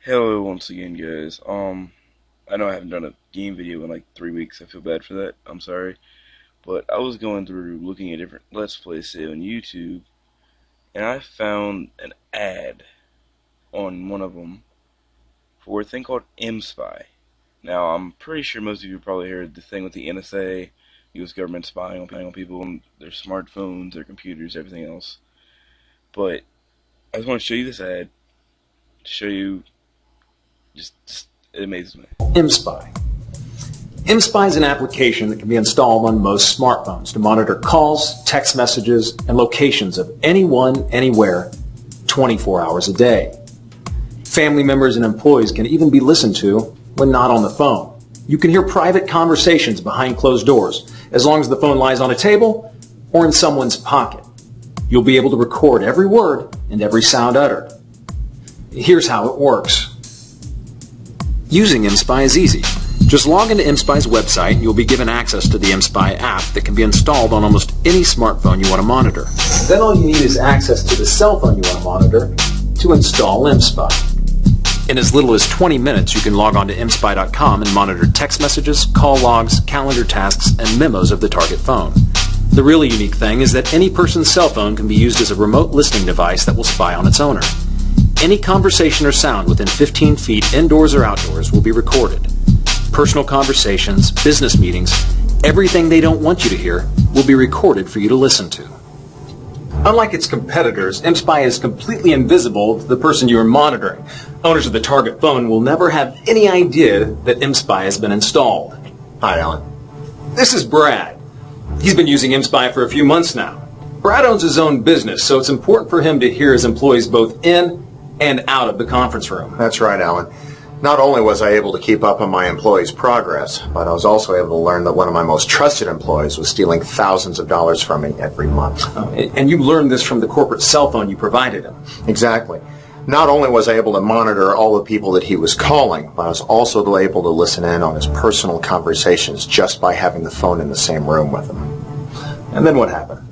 Hello once again, guys. I know I haven't done a game video in like 3 weeks. I feel bad for that. I'm sorry. But I was going through looking at different Let's Plays, say, on YouTube, and I found an ad on one of them for a thing called mSpy. Now, I'm pretty sure most of you probably heard the thing with the NSA, U.S. government spying on people, and their smartphones, their computers, everything else. But I just want to show you this ad to show you. Just it amazes me. mSpy. mSpy is an application that can be installed on most smartphones to monitor calls, text messages, and locations of anyone, anywhere, 24 hours a day. Family members and employees can even be listened to when not on the phone. You can hear private conversations behind closed doors, as long as the phone lies on a table or in someone's pocket. You'll be able to record every word and every sound uttered. Here's how it works. Using mSpy is easy. Just log into mSpy's website and you'll be given access to the mSpy app that can be installed on almost any smartphone you want to monitor. Then all you need is access to the cell phone you want to monitor to install mSpy. In as little as 20 minutes, you can log on to mSpy.com and monitor text messages, call logs, calendar tasks, and memos of the target phone. The really unique thing is that any person's cell phone can be used as a remote listening device that will spy on its owner. Any conversation or sound within 15 feet, indoors or outdoors, will be recorded. Personal conversations, business meetings, everything they don't want you to hear will be recorded for you to listen to. Unlike its competitors, mSpy is completely invisible to the person you are monitoring. Owners of the target phone will never have any idea that mSpy has been installed. Hi, Alan. This is Brad. He's been using mSpy for a few months now. Brad owns his own business, so it's important for him to hear his employees both in and out of the conference room. That's right, Alan. Not only was I able to keep up on my employees' progress, but I was also able to learn that one of my most trusted employees was stealing thousands of dollars from me every month. And you learned this from the corporate cell phone you provided him. Exactly. Not only was I able to monitor all the people that he was calling, but I was also able to listen in on his personal conversations just by having the phone in the same room with him. And then what happened?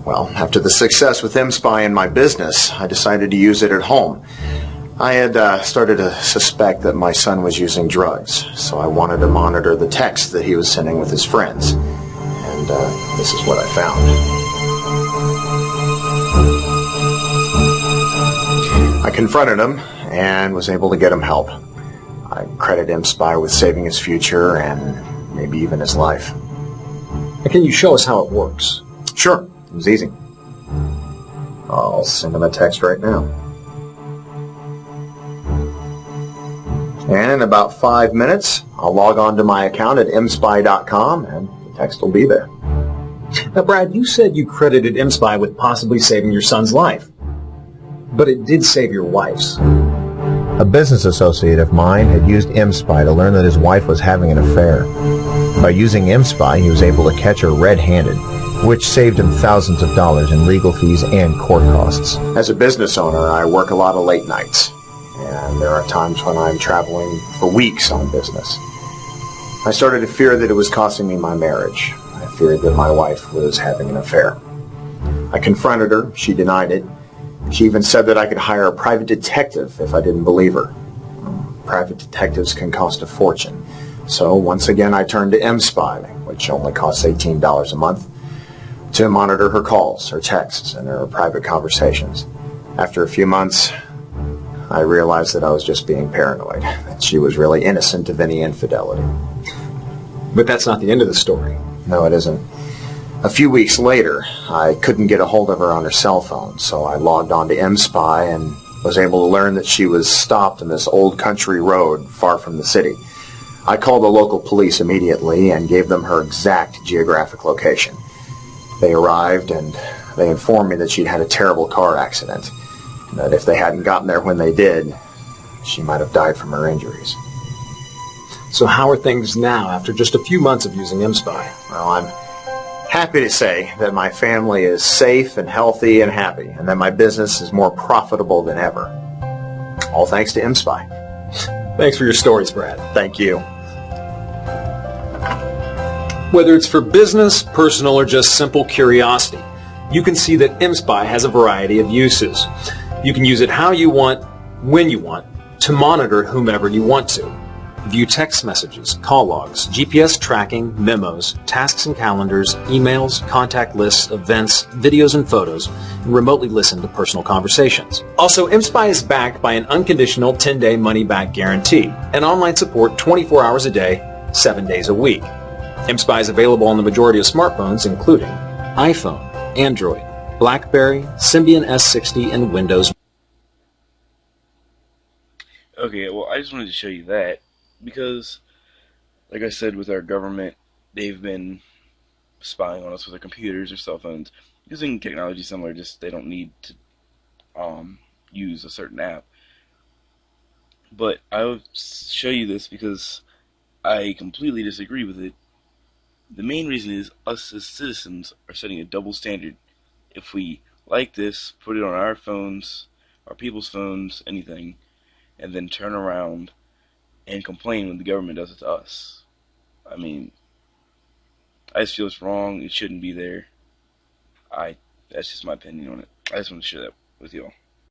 Well, after the success with mSpy in my business, I decided to use it at home. I had started to suspect that my son was using drugs, so I wanted to monitor the texts that he was sending with his friends. And this is what I found. I confronted him and was able to get him help. I credit mSpy with saving his future and maybe even his life. Can you show us how it works? Sure. It was easy. I'll send him a text right now. And in about 5 minutes, I'll log on to my account at mSpy.com and the text will be there. Now, Brad, you said you credited mSpy with possibly saving your son's life. But it did save your wife's. A business associate of mine had used mSpy to learn that his wife was having an affair. By using mSpy, he was able to catch her red-handed, which saved him thousands of dollars in legal fees and court costs. As a business owner, I work a lot of late nights, and there are times when I'm traveling for weeks on business. I started to fear that it was costing me my marriage. I feared that my wife was having an affair. I confronted her. She denied it. She even said that I could hire a private detective if I didn't believe her. Private detectives can cost a fortune. So once again, I turned to mSpy, which only costs $18 a month, to monitor her calls, her texts, and her private conversations. After a few months, I realized that I was just being paranoid, that she was really innocent of any infidelity. But that's not the end of the story. No, it isn't. A few weeks later, I couldn't get a hold of her on her cell phone, so I logged on to mSpy and was able to learn that she was stopped in this old country road far from the city. I called the local police immediately and gave them her exact geographic location. They arrived and they informed me that she'd had a terrible car accident, and that if they hadn't gotten there when they did, she might have died from her injuries. So how are things now after just a few months of using mSpy? Well, I'm happy to say that my family is safe and healthy and happy, and that my business is more profitable than ever. All thanks to mSpy. Thanks for your stories, Brad. Thank you. Whether it's for business, personal, or just simple curiosity, you can see that mSpy has a variety of uses. You can use it how you want, when you want, to monitor whomever you want to, view text messages, call logs, GPS tracking, memos, tasks and calendars, emails, contact lists, events, videos and photos, and remotely listen to personal conversations. Also, mSpy is backed by an unconditional 10-day money-back guarantee and online support 24 hours a day, 7 days a week. mSpy is available on the majority of smartphones, including iPhone, Android, BlackBerry, Symbian S60, and Windows. Okay, well, I just wanted to show you that because, like I said, with our government, they've been spying on us with their computers or cell phones using technology similar, just they don't need to use a certain app. But I will show you this because I completely disagree with it. The main reason is us as citizens are setting a double standard. If we like this, put it on our phones, our people's phones, anything, and then turn around and complain when the government does it to us. I mean, I just feel it's wrong. It shouldn't be there. That's just my opinion on it. I just want to share that with y'all.